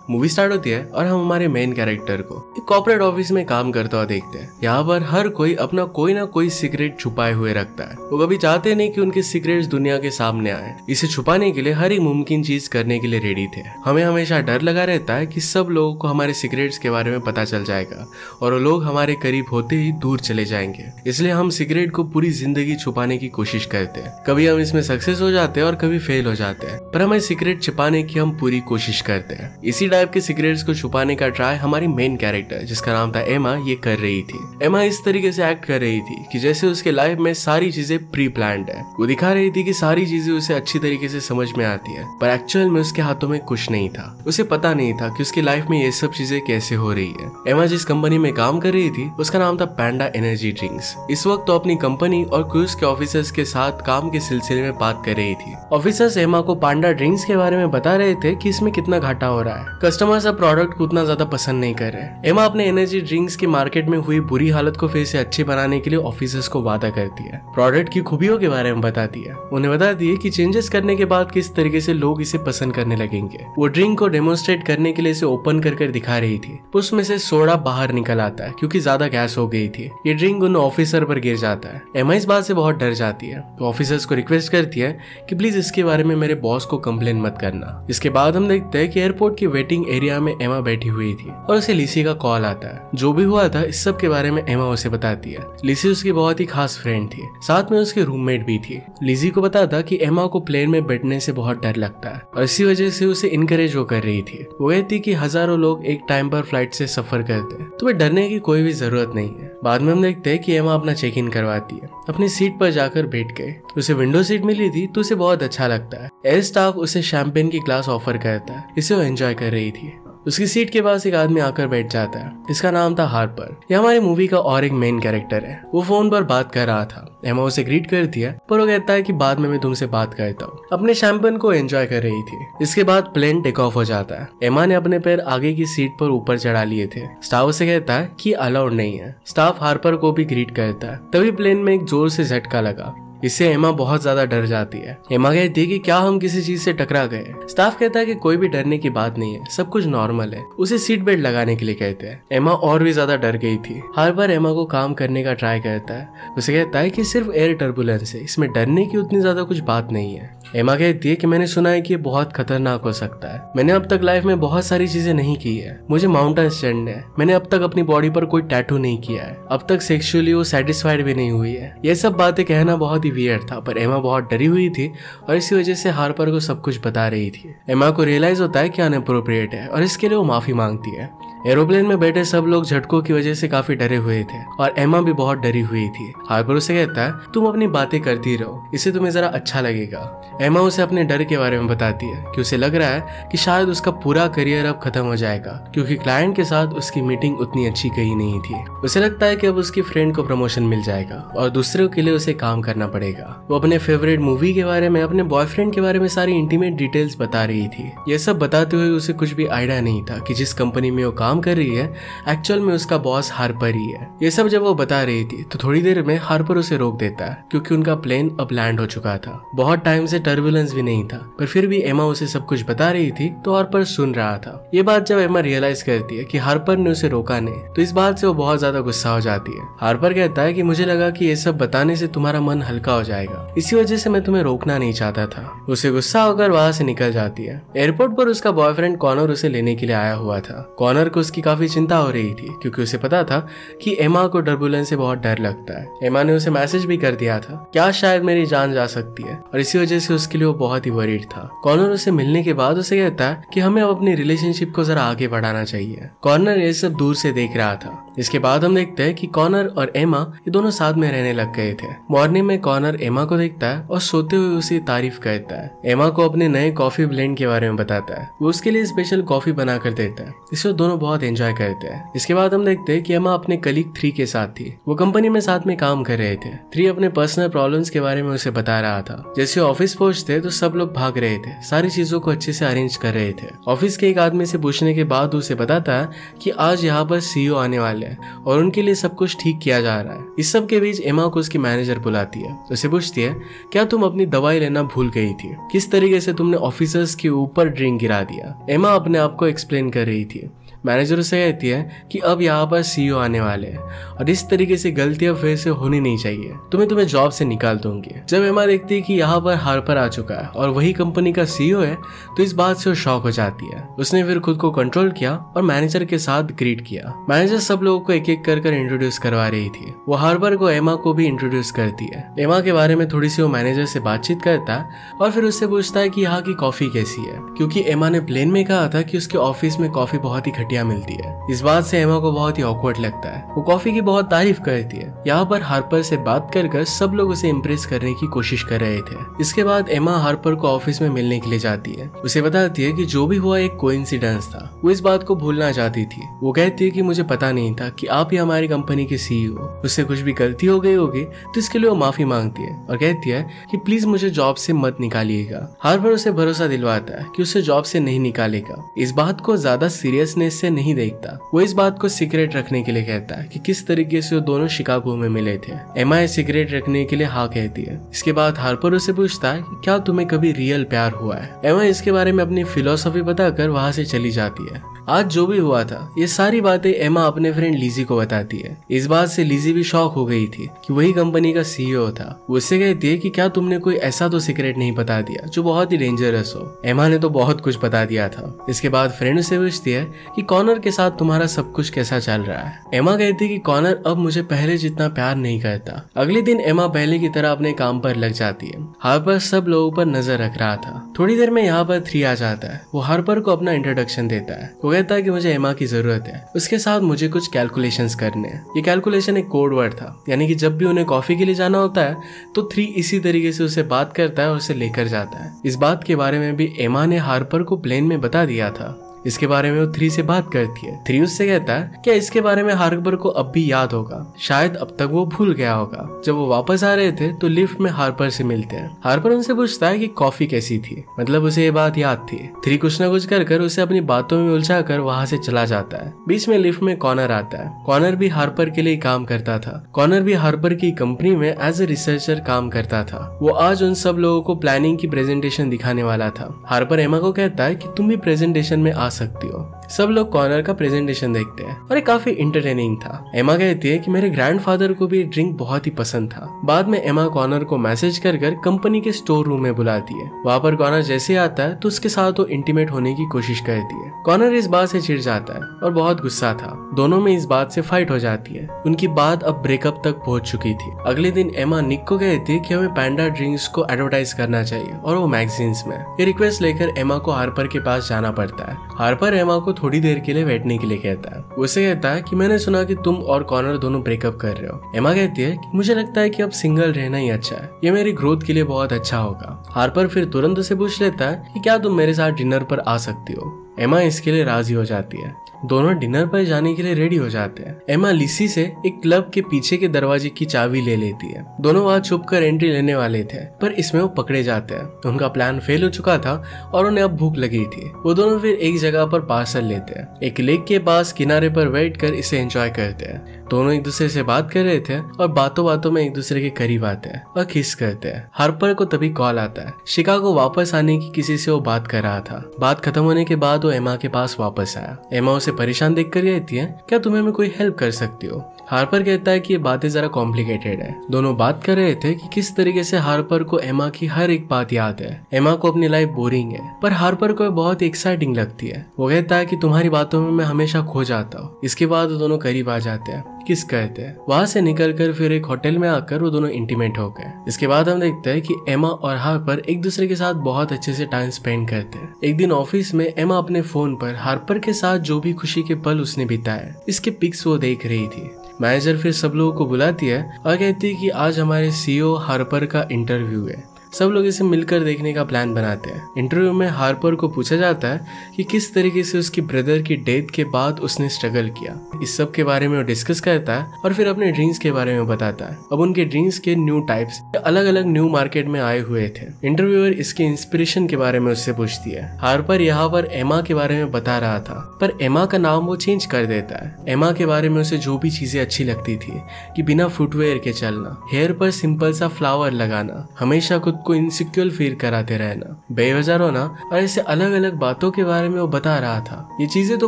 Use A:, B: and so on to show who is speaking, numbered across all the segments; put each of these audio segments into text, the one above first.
A: Movie start होती है और हम हमारे मेन कैरेक्टर को एक कॉर्पोरेट ऑफिस में काम करता हुआ देखते हैं। यहाँ पर हर कोई अपना कोई ना कोई सीक्रेट छुपाए हुए रखता है। वो कभी चाहते नहीं कि उनके सीक्रेट्स दुनिया के सामने आए। इसे छुपाने के लिए हर एक मुमकिन चीज करने के लिए रेडी थे। हमें हमेशा डर लगा रहता है कि सब लोगों को हमारे सीक्रेट्स के बारे में पता चल जाएगा और वो लोग हमारे करीब होते ही दूर चले जाएंगे। इसलिए हम सीक्रेट को पूरी जिंदगी छुपाने की कोशिश करते हैं। कभी हम इसमें सक्सेस हो जाते हैं और कभी फेल हो जाते हैं, पर हमें सीक्रेट छिपाने की हम पूरी कोशिश करते हैं। इसी टाइप के सीक्रेट्स को छुपाने का ट्राई हमारी मेन कैरेक्टर जिसका नाम था एमा ये कर रही थी। एमा इस तरीके से एक्ट कर रही थी कि जैसे उसके लाइफ में सारी चीजें प्री प्लान्ड है। वो दिखा रही थी कि सारी चीजें उसे अच्छी तरीके से समझ में आती है, पर एक्चुअल में उसके हाथों में कुछ नहीं था। उसे पता नहीं था कि उसकी लाइफ में ये सब चीजें कैसे हो रही है। एमा जिस कंपनी में काम कर रही थी उसका नाम था पैंडा एनर्जी ड्रिंक्स। इस वक्त तो अपनी कंपनी और क्रूज के ऑफिसर्स के साथ काम के सिलसिले में बात कर रही थी। ऑफिसर्स एमा को पैंडा ड्रिंक्स के बारे में बता रहे थे कि इसमें कितना घाटा हो रहा है। कस्टमर्स अब प्रोडक्ट को उतना ज्यादा पसंद नहीं कर रहे। एमा अपने एनर्जी ड्रिंक्स की मार्केट में हुई बुरी हालत को फिर से अच्छी बनाने के लिए ऑफिसर्स को वादा करती है। प्रोडक्ट की खूबियों के बारे में बताती है। उन्हें बताती है कि चेंजेस करने के बाद किस तरीके से लोग इसे पसंद करने लगेंगे। वो ड्रिंक को डेमोन्स्ट्रेट करने के लिए इसे ओपन कर दिखा रही थी। उसमें से सोडा बाहर निकल आता है क्योंकि ज्यादा गैस हो गई थी। ये ड्रिंक उन ऑफिसर पर गिर जाता है। एमा इस बात से बहुत डर जाती है। तो ऑफिसर्स को रिक्वेस्ट करती है कि प्लीज इसके बारे में मेरे बॉस को कंप्लेन मत करना। इसके बाद हम देखते हैं कि एयरपोर्ट की वेटिंग एरिया में एमा बैठी हुई थी और उसे लिसी का कॉल आता है। जो भी हुआ था इस सब के बारे में एमा उसे बताती है। लिसी उसकी बहुत ही खास फ्रेंड थी, साथ में उसकी रूममेट भी थी। लिसी को पता था कि एमा को प्लेन में बैठने से बहुत डर लगता है और इसी वजह से उसे इनकरेज वो कर रही थी। वो कहती कि हजारों लोग एक टाइम पर फ्लाइट से सफर करते हैं, तुम्हें डरने की कोई भी जरूरत नहीं है। बाद में हम देखते हैं कि एमा अपना चेक इन करवाती है। अपनी सीट पर जाकर बैठ गए। उसे विंडो सीट मिली थी तो उसे बहुत अच्छा लगता है। एयर स्टाफ उसे शैंपेन की ग्लास ऑफर करता है। इसे वो एंजॉय कर रही थी। उसकी सीट के पास एक आदमी आकर बैठ जाता है। इसका नाम था हार्पर। यह हमारी मूवी का और एक मेन कैरेक्टर है। वो फोन पर बात कर रहा था। एमा उसे ग्रीट करती है पर वो कहता है कि बाद में मैं तुमसे बात करता हूँ। अपने शैंपेन को एंजॉय कर रही थी। इसके बाद प्लेन टेक ऑफ हो जाता है। एमा ने अपने पैर आगे की सीट पर ऊपर चढ़ा लिए थे। स्टाफ उसे कहता है कि अलाउड नहीं है। स्टाफ हार्पर को भी ग्रीट करता है। तभी प्लेन में एक जोर से झटका लगा। इससे एमा बहुत ज्यादा डर जाती है। एमा कहती है कि क्या हम किसी चीज से टकरा गए। स्टाफ कहता है कि कोई भी डरने की बात नहीं है, सब कुछ नॉर्मल है। उसे सीट बेल्ट लगाने के लिए कहते हैं। एमा और भी ज्यादा डर गई थी। हार्पर एमा को काम करने का ट्राई करता है। उसे कहता है कि सिर्फ एयर टर्बुलेंस है, इसमें डरने की उतनी ज्यादा कुछ बात नहीं है। एमा कहती है कि मैंने सुना है कि ये बहुत खतरनाक हो सकता है। मैंने अब तक लाइफ में बहुत सारी चीजें नहीं की है। मुझे माउंटेन्स चढ़ने हैं। मैंने अब तक अपनी बॉडी पर कोई टैटू नहीं किया है। अब तक सेक्सुअली वो सेटिस्फाइड भी नहीं हुई है। ये सब बातें कहना बहुत ही वियर्ड था, पर एमा बहुत डरी हुई थी और इसी वजह से हार्पर को सब कुछ बता रही थी। एमा को रियलाइज होता है कि अनअप्रोप्रिएट है और इसके लिए वो माफी मांगती है। एरोप्लेन में बैठे सब लोग झटकों की वजह से काफी डरे हुए थे और एमा भी बहुत डरी हुई थी। हार्पर उसे कहता है तुम अपनी बातें करती रहो, इससे तुम्हें जरा अच्छा लगेगा। एमा उसे अपने डर के बारे में बताती है कि उसे लग रहा है कि शायद उसका पूरा करियर अब खत्म हो जाएगा क्योंकि क्लाइंट के साथ उसकी मीटिंग उतनी अच्छी गई नहीं थी। उसे लगता है कि अब उसकी फ्रेंड को प्रमोशन मिल जाएगा और दूसरों के लिए उसे काम करना पड़ेगा। वो अपने फेवरेट मूवी के बारे में, अपने बॉयफ्रेंड के बारे में सारी इंटीमेट डिटेल्स बता रही थी। ये सब बताते हुए उसे कुछ भी आइडिया नहीं था कि जिस कंपनी में वो काम कर रही है एक्चुअल में उसका बॉस हार्पर ही है। ये सब जब वो बता रही थी तो थोड़ी देर में हार्पर उसे रोक देता है क्योंकि उनका प्लेन अब लैंड हो चुका था। बहुत टाइम से टर्बुलेंस भी नहीं था, पर फिर भी एमा उसे सब कुछ बता रही थी तो हार्पर सुन रहा था। ये बात जब एमा रियलाइज करती है कि हार्पर ने उसे रोका नहीं, तो इस बात से वो बहुत ज्यादा गुस्सा हो जाती है। हार्पर कहता है कि मुझे लगा कि ये सब बताने से तुम्हारा मन हल्का हो जाएगा, इसी वजह से मैं तुम्हें रोकना नहीं चाहता था। उसे गुस्सा होकर वहां से निकल जाती है। एयरपोर्ट पर उसका बॉयफ्रेंड कॉनर उसे लेने के लिए आया हुआ था। कॉनर को उसकी काफी चिंता हो रही थी क्योंकि उसे पता था कि एमा को टर्बुलेंस से बहुत डर लगता है। एमा ने उसे मैसेज भी कर दिया था क्या शायद मेरी जान जा सकती है और इसी वजह से उसके लिए वो बहुत ही वरीड था। कॉनर उसे मिलने के बाद उसे कहता है कि हमें अब अपनी रिलेशनशिप को जरा आगे बढ़ाना चाहिए। कॉनर ये सब दूर से देख रहा था। इसके बाद हम देखते हैं कि कॉनर और एमा ये दोनों साथ में रहने लग गए थे। मॉर्निंग में कॉनर एमा को देखता है और सोते हुए उसे तारीफ करता है। एमा को अपने नए कॉफी ब्लेंड के बारे में बताता है। वो उसके लिए स्पेशल कॉफी बना कर देता है। इससे दोनों बहुत एंजॉय करते हैं। इसके बाद हम देखते हैं कि एमा अपने कलीग 3 के साथ थी। वो कंपनी में साथ में काम कर रहे थे। 3 अपने पर्सनल प्रॉब्लम्स के बारे में उसे बता रहा था। जैसे ऑफिस पहुंचते तो सब लोग भाग रहे थे, सारी चीजों को अच्छे से अरेंज कर रहे थे। ऑफिस के एक आदमी से पूछने के बाद उसे बताता है कि आज यहाँ पर सीईओ आने वाले हैं और उनके लिए सब कुछ ठीक किया जा रहा है। इस सब के बीच एमा को उसकी मैनेजर बुलाती है। उसे पूछती है, क्या तुम अपनी दवाई लेना भूल गई थी? किस तरीके से तुमने ऑफिसर्स के ऊपर ड्रिंक गिरा दिया? एमा अपने आप को एक्सप्लेन कर रही थी। मैनेजर उसे कहती है कि अब यहाँ पर सीईओ आने वाले हैं और इस तरीके से गलतियां फिर से होनी नहीं चाहिए, तुम्हें जॉब से निकाल दूंगी। जब एमा देखती है कि यहाँ पर हार्पर आ चुका है और वही कंपनी का सीईओ है तो इस बात से वो शॉक हो जाती है। उसने फिर खुद को कंट्रोल किया और मैनेजर के साथ ग्रीट किया। मैनेजर सब लोगों को एक एक कर इंट्रोड्यूस करवा रही थी। वो हार्पर को एमा को भी इंट्रोड्यूस करती है। एमा के बारे में थोड़ी सी वो मैनेजर से बातचीत करता है और फिर उससे पूछता है कि यहाँ की कॉफी कैसी है, क्योंकि एमा ने प्लेन में कहा था कि उसके ऑफिस में कॉफी बहुत ही घटिया मिलती है। इस बात से एमा को बहुत ही ऑकवर्ड लगता है। वो कॉफी की बहुत तारीफ करती है। यहाँ पर हार्पर से बात कर सब लोग उसे इम्प्रेस करने की कोशिश कर रहे थे। इसके बाद एमा हार्पर को ऑफिस में मिलने के लिए जाती है। उसे बताती है कि जो भी हुआ एक कोइंसिडेंस था, वो इस बात को भूलना चाहती थी। वो कहती है कि मुझे पता नहीं था कि आप ही हमारी कंपनी के सीईओ, उससे कुछ भी गलती हो गई होगी तो इसके लिए वो माफी मांगती है और कहती है कि प्लीज मुझे जॉब से मत निकालिएगा। हार्पर उसे भरोसा दिलवाता है कि उसे जॉब से नहीं निकालेगा। इस बात को ज्यादा सीरियसनेस से नहीं देखता। वो इस बात को सीक्रेट रखने के लिए कहता है कि किस तरीके से वो दोनों शिकागो में मिले थे। एमा सीक्रेट रखने के लिए हाँ कहती है। इसके बाद हार्पर उसे पूछता है कि क्या तुम्हें कभी रियल प्यार हुआ है? एमा इसके बारे में अपनी फिलोसफी बताकर वहां से चली जाती है। आज जो भी हुआ था ये सारी बातें एमा अपने फ्रेंड लिजी को बताती है। इस बात से लिजी भी शॉक हो गई थी कि वही कंपनी का सीईओ था। वो उससे कहती है कि क्या तुमने कोई ऐसा तो सीक्रेट नहीं बता दिया जो बहुत ही डेंजरस हो? एमा ने तो बहुत कुछ बता दिया था। इसके बाद फ्रेंड से पूछती है कि कॉनर के साथ तुम्हारा सब कुछ कैसा चल रहा है? एमा कहती है कि कॉनर अब मुझे पहले जितना प्यार नहीं करता। अगले दिन एमा पहले की तरह अपने काम पर लग जाती है। हार्पर सब लोगों पर नजर रख रहा था। थोड़ी देर में यहाँ पर 3 आ जाता है। वो हार्पर को अपना इंट्रोडक्शन देता है। वो कहता है कि मुझे एमा की जरूरत है, उसके साथ मुझे कुछ कैलकुलेशंस करने हैं। ये कैलकुलेशन एक कोड वर्ड था, यानी कि जब भी उन्हें कॉफी के लिए जाना होता है तो 3 इसी तरीके से उसे बात करता है और उसे लेकर जाता है। इस बात के बारे में भी एमा ने हार्पर को प्लेन में बता दिया था। इसके बारे में वो 3 से बात करती है। 3 उससे कहता है क्या इसके बारे में हार्पर को अब भी याद होगा? शायद अब तक वो भूल गया होगा। जब वो वापस आ रहे थे तो लिफ्ट में हार्पर से मिलते हैं। हार्पर उनसे पूछता है कि कॉफी कैसी थी, मतलब उसे ये बात याद थी। 3 कुछ न कुछ कर उसे अपनी बातों में उलझा कर वहाँ से चला जाता है। बीच में लिफ्ट में कॉनर आता है। कॉनर भी हार्पर के लिए काम करता था। कॉनर भी हार्पर की कंपनी में एज ए रिसर्चर काम करता था। वो आज उन सब लोगों को प्लानिंग की प्रेजेंटेशन दिखाने वाला था। हार्पर एमा को कहता है कि तुम भी प्रेजेंटेशन में आ सकती हो। सब लोग कॉनर का प्रेजेंटेशन देखते हैं और ये काफी इंटरटेनिंग था। एमा कहती है कि मेरे ग्रैंडफादर को भी ड्रिंक बहुत ही पसंद था। बाद में एमा कॉनर को मैसेज कर कंपनी के स्टोर रूम में बुलाती है। वहाँ पर कॉनर जैसे आता है तो उसके साथ वो इंटीमेट होने की कोशिश करती है। कॉनर इस बात से चिढ़ जाता है और बहुत गुस्सा था। दोनों में इस बात से फाइट हो जाती है। उनकी बात अब ब्रेकअप तक पहुंच चुकी थी। अगले दिन एमा निक को कहती है कि हमें पैंडा ड्रिंक्स को एडवर्टाइज करना चाहिए और वो मैगजीन्स में। ये रिक्वेस्ट लेकर एमा को हार्पर के पास जाना पड़ता है। हार्पर एमा को थोड़ी देर के लिए बैठने के लिए कहता है। उसे कहता है कि मैंने सुना कि तुम और कॉनर दोनों ब्रेकअप कर रहे हो। एमा कहती है कि मुझे लगता है कि अब सिंगल रहना ही अच्छा है, ये मेरी ग्रोथ के लिए बहुत अच्छा होगा। हार्पर फिर तुरंत उसे पूछ लेता है कि क्या तुम मेरे साथ डिनर पर आ सकती हो? एमा इसके लिए राजी हो जाती है। दोनों डिनर पर जाने के लिए रेडी हो जाते हैं। एमा लिसी से एक क्लब के पीछे के दरवाजे की चाबी ले लेती है। दोनों वहां छुपकर एंट्री लेने वाले थे, पर इसमें वो पकड़े जाते हैं। उनका प्लान फेल हो चुका था और उन्हें अब भूख लगी थी। वो दोनों फिर एक जगह पर पार्सल लेते हैं। एक लेक के पास किनारे पर बैठ कर इसे एंजॉय करते हैं। दोनों एक दूसरे से बात कर रहे थे और बातों बातों में एक दूसरे के करीब आते हैं और किस करते हैं। हार्पर को तभी कॉल आता है। शिकागो वापस आने की किसी से वो बात कर रहा था। बात खत्म होने के बाद वो एमा के पास वापस आया। एमा उसे परेशान देख कर कहती है, क्या तुम्हें मैं कोई हेल्प कर सकती हो? हार्पर कहता है कि ये बातें जरा कॉम्प्लिकेटेड है। दोनों बात कर रहे थे कि किस तरीके से हार्पर को एमा की हर एक बात याद है। एमा को अपनी लाइफ बोरिंग है, पर हार्पर को बहुत एक्साइटिंग लगती है। वो कहता है कि तुम्हारी बातों में मैं हमेशा खो जाता हूँ। इसके बाद वो दोनों करीब आ जाते हैं, किस कहते हैं। वहां से निकलकर फिर एक होटल में आकर वो दोनों इंटीमेट हो गए। इसके बाद हम देखते हैं कि एमा और हार्पर एक दूसरे के साथ बहुत अच्छे से टाइम स्पेंड करते हैं। एक दिन ऑफिस में एमा अपने फोन पर हार्पर के साथ जो भी खुशी के पल उसने बिताए इसके पिक्स वो देख रही थी। मैनेजर फिर सब लोगों को बुलाती है और कहती है कि आज हमारे सीईओ हार्पर का इंटरव्यू है। सब लोग इसे मिलकर देखने का प्लान बनाते हैं। इंटरव्यू में हार्पर को पूछा जाता है कि किस तरीके से उसकी ब्रदर की डेथ के बाद उसने स्ट्रगल किया। इस सब के बारे में वो डिस्कस करता है और फिर अपने ड्रीम्स के बारे में बताता है। अब उनके ड्रीम्स के न्यू टाइप्स अलग अलग न्यू मार्केट में आए हुए थे। इंटरव्यूअर इसके इंस्पिरेशन के बारे में उससे पूछती है। हार्पर यहाँ पर एमा के बारे में बता रहा था, पर एमा का नाम वो चेंज कर देता है। एमा के बारे में उसे जो भी चीजें अच्छी लगती थी कि बिना फुटवेयर के चलना, हेयर पर सिंपल सा फ्लावर लगाना, हमेशा खुद को इनसिक्योर फील कराते रहना, बेवजह रोना और ऐसे अलग अलग बातों के बारे में वो बता रहा था। ये चीजें तो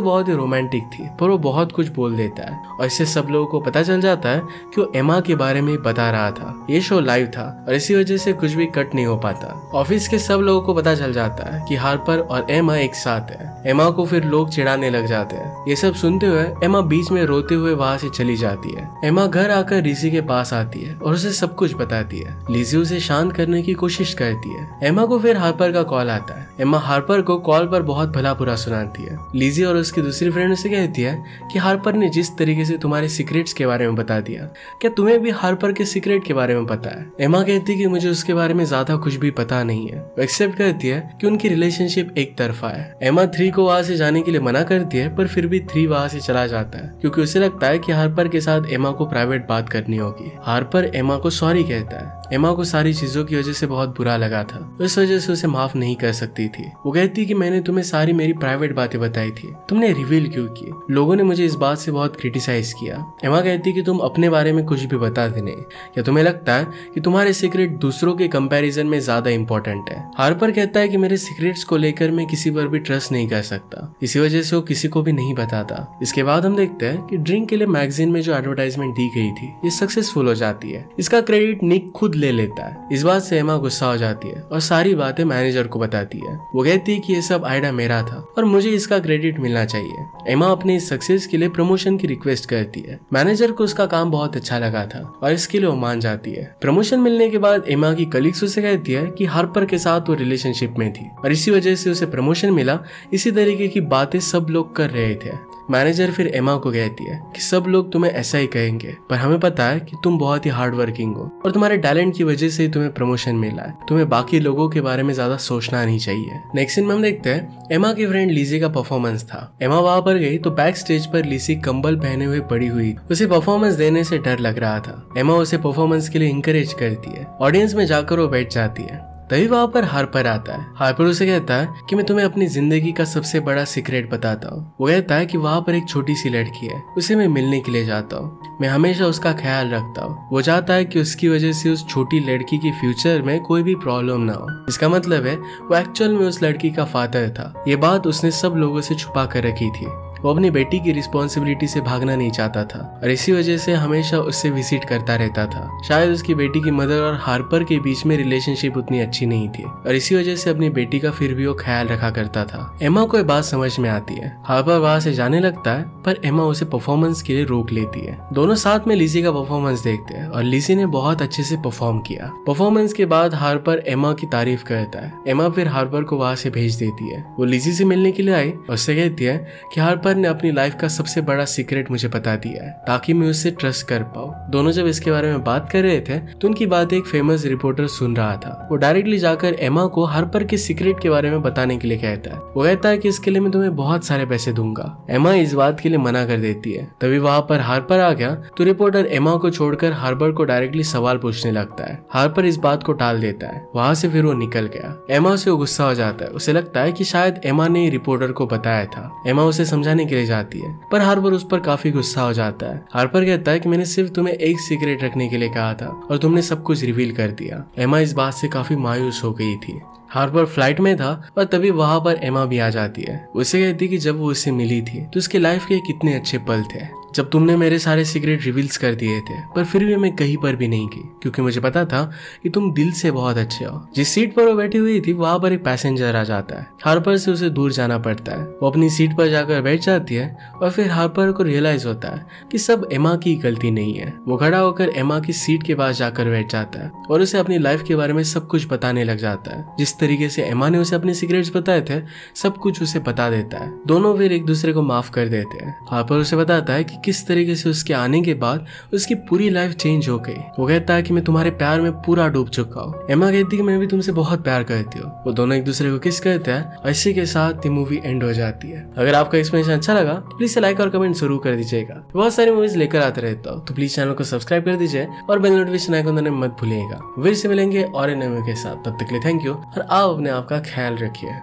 A: बहुत ही रोमांटिक थी, पर वो बहुत कुछ बोल देता है और इससे सब लोगों को पता चल जाता है कि वो एमा के बारे में बता रहा था। ये शो लाइव था और इसी वजह से कुछ भी कट नहीं हो पाता। ऑफिस के सब लोगों को पता चल जाता है कि हार्पर और एमा एक साथ है। एमा को फिर लोग चिढ़ाने लग जाते हैं। ये सब सुनते हुए एमा बीच में रोते हुए वहाँ से चली जाती है। एमा घर आकर लिज़ी के पास आती है और उसे सब कुछ बताती है। लिज़ी उसे शांत करने की कोशिश करती है। एमा को फिर हार्पर का कॉल आता है। एमा हार्पर को कॉल पर बहुत भला बुरा सुनाती है। लिज़ी और उसकी दूसरी फ्रेंड उसे कहती है कि हार्पर ने जिस तरीके से तुम्हारे सीक्रेट्स के बारे में बता दिया, क्या तुम्हें भी हार्पर के सीक्रेट के बारे में पता है? एमा कहती है कि मुझे उसके बारे में ज्यादा कुछ भी पता नहीं है। वो एक्सेप्ट करती है कि उनकी रिलेशनशिप एक तरफा है। एमा 3 को वहां से जाने के लिए मना करती है, पर फिर भी 3 वहां से चला जाता है क्योंकि उसे लगता है कि हार्पर के साथ एमा को प्राइवेट बात करनी होगी। हार्पर एमा को सॉरी कहता है। एमा को सारी चीजों की वजह से बहुत बुरा लगा था, इस वजह से उसे माफ नहीं कर सकती थी। वो कहती कि मैंने तुम्हें सारी मेरी प्राइवेट बातें बताई थी, तुमने रिवील क्यों की? लोगों ने मुझे इस बात से बहुत क्रिटिसाइज किया। एमा कहती कि तुम अपने बारे में कुछ भी बताते नहीं, या तुम्हें लगता है कि तुम्हारे सीक्रेट दूसरों के कंपैरिजन में ज्यादा इंपॉर्टेंट है। हार्पर कहता है कि मेरे सीक्रेट्स को लेकर मैं किसी पर भी ट्रस्ट नहीं कर सकता, इसी वजह से वो किसी को भी नहीं बताता। इसके बाद हम देखते हैं कि ड्रिंक के लिए मैगजीन में जो एडवर्टाइजमेंट दी गई थी ये सक्सेसफुल हो जाती है। इसका क्रेडिट निक खुद ले लेता है। इस बात से एमा गुस्सा हो जाती है और सारी बातें मैनेजर को बताती है। वो कहती है कि ये सब आइडिया मेरा था और मुझे इसका क्रेडिट मिलना चाहिए। एमा अपनी सक्सेस के लिए प्रमोशन की रिक्वेस्ट करती है। मैनेजर को उसका काम बहुत अच्छा लगा था और इसके लिए वो मान जाती है। प्रमोशन मिलने के बाद एमा की कलीग्स उसे कहती है कि हार्पर के साथ वो रिलेशनशिप में थी और इसी वजह से उसे प्रमोशन मिला। इसी तरीके की बातें सब लोग कर रहे थे। मैनेजर फिर एमा को कहती है कि सब लोग तुम्हें ऐसा ही कहेंगे, पर हमें पता है कि तुम बहुत ही हार्ड वर्किंग हो और तुम्हारे टैलेंट की वजह से ही तुम्हें प्रमोशन मिला है। तुम्हें बाकी लोगों के बारे में ज्यादा सोचना नहीं चाहिए। नेक्स्ट सीन में हम देखते हैं एमा की फ्रेंड लिज़ी का परफॉर्मेंस था। एमा वहां पर गई तो बैक स्टेज पर लिज़ी कंबल पहने हुए पड़ी हुई। उसे परफॉर्मेंस देने से डर लग रहा था। एमा उसे परफॉर्मेंस के लिए इंकरेज करती है। ऑडियंस में जाकर वो बैठ जाती है। तभी वहां पर हार्पर आता है। हार्पर उसे कहता है कि मैं तुम्हें अपनी जिंदगी का सबसे बड़ा सीक्रेट बताता हूँ। वो कहता है कि वहां पर एक छोटी सी लड़की है, उसे मैं मिलने के लिए जाता हूँ। मैं हमेशा उसका ख्याल रखता हूँ। वो चाहता है कि उसकी वजह से उस छोटी लड़की की फ्यूचर में कोई भी प्रॉब्लम ना हो। इसका मतलब है वो एक्चुअल में उस लड़की का फादर था। ये बात उसने सब लोगों से छुपा कर रखी थी। वो अपनी बेटी की रिस्पॉन्सिबिलिटी से भागना नहीं चाहता था और इसी वजह से हमेशा उससे विजिट करता रहता था। शायद उसकी बेटी की मदर और हार्पर के बीच में रिलेशनशिप उतनी अच्छी नहीं थी और इसी वजह से अपनी बेटी का फिर भी वो ख्याल रखा करता था। एमा को ये बात समझ में आती है। हार्पर वहां से जाने लगता है, पर एमा उसे परफॉर्मेंस के लिए रोक लेती है। दोनों साथ में लिज़ी का परफॉर्मेंस देखते हैं और लिज़ी ने बहुत अच्छे से परफॉर्म किया। परफॉर्मेंस के बाद हार्पर एमा की तारीफ करता है। एमा फिर हार्पर को वहां से भेज देती है। वो लिज़ी से मिलने के लिए आई और उससे कहती है कि हार्पर ने अपनी लाइफ का सबसे बड़ा सीक्रेट मुझे बता दिया है ताकि मैं उससे ट्रस्ट कर पाऊं। दोनों जब इसके बारे में बात कर रहे थे तो उनकी बात एक फेमस रिपोर्टर सुन रहा था। वो डायरेक्टली जाकर एमा को हार्पर के सीक्रेट के बारे में बताने के लिए कहता है। वो कहता है कि इसके लिए मैं तुम्हें बहुत सारे पैसे दूंगा। एमा इस बात के लिए मना कर देती है। तभी वहां पर हार्पर आ गया तो रिपोर्टर एमा को छोड़कर हार्पर को डायरेक्टली सवाल पूछने लगता है। हार्पर इस बात को टाल देता है। वहां से फिर वो निकल गया। एमा से गुस्सा हो जाता है। उसे लगता है कि शायद एमा ने रिपोर्टर को बताया था। एमा उसे समझाने के लिए जाती है, पर हार्पर उस पर काफी गुस्सा हो जाता है। हार्पर कहता है कि मैंने सिर्फ तुम्हें एक सीक्रेट रखने के लिए कहा था और तुमने सब कुछ रिवील कर दिया। एमा इस बात से काफी मायूस हो गई थी। हार्पर फ्लाइट में था और तभी वहां पर एमा भी आ जाती है। उसे कहती कि जब वो उससे मिली थी तो उसके लाइफ के कितने अच्छे पल थे, जब तुमने मेरे सारे सीक्रेट रिवील्स कर दिए थे, पर फिर भी मैं कहीं पर भी नहीं की क्योंकि मुझे पता था कि तुम दिल से बहुत अच्छे हो। जिस सीट पर वो बैठी हुई थी वहां पर एक पैसेंजर आ जाता है। हार्पर से उसे दूर जाना पड़ता है। वो अपनी सीट पर जाकर बैठ जाती है और फिर हार्पर को रियलाइज होता है कि सब एमा की गलती नहीं है। वो खड़ा होकर एमा की सीट के पास जाकर बैठ जाता है और उसे अपनी लाइफ के बारे में सब कुछ बताने लग जाता है। जिस तरीके से एमा ने उसे अपने सीक्रेट्स बताए थे सब कुछ उसे बता देता है। दोनों फिर एक दूसरे को माफ कर देते हैं। हार्पर उसे बताता है कि किस तरीके से उसके आने के बाद उसकी पूरी लाइफ चेंज हो गई। वो कहता है कि मैं तुम्हारे प्यार में पूरा डूब चुका हूँ। एमा कहती है कि मैं भी तुमसे बहुत प्यार करती हूँ। वो दोनों एक दूसरे को किस करते हैं और इसी के साथ ये मूवी एंड हो जाती है। अगर आपका एक्सप्लेनेशन अच्छा लगा तो प्लीज लाइक और कमेंट जरूर कर दीजिएगा। बहुत सारी मूवीज लेकर आते रहता हूँ, तो प्लीज चैनल को सब्सक्राइब कर दीजिए और बेल नोटिफिकेशन आइकन दबाना मत भूलिएगा। फिर से मिलेंगे और नए के साथ, तब तक के लिए थैंक यू और आप अपने आप का ख्याल रखिए।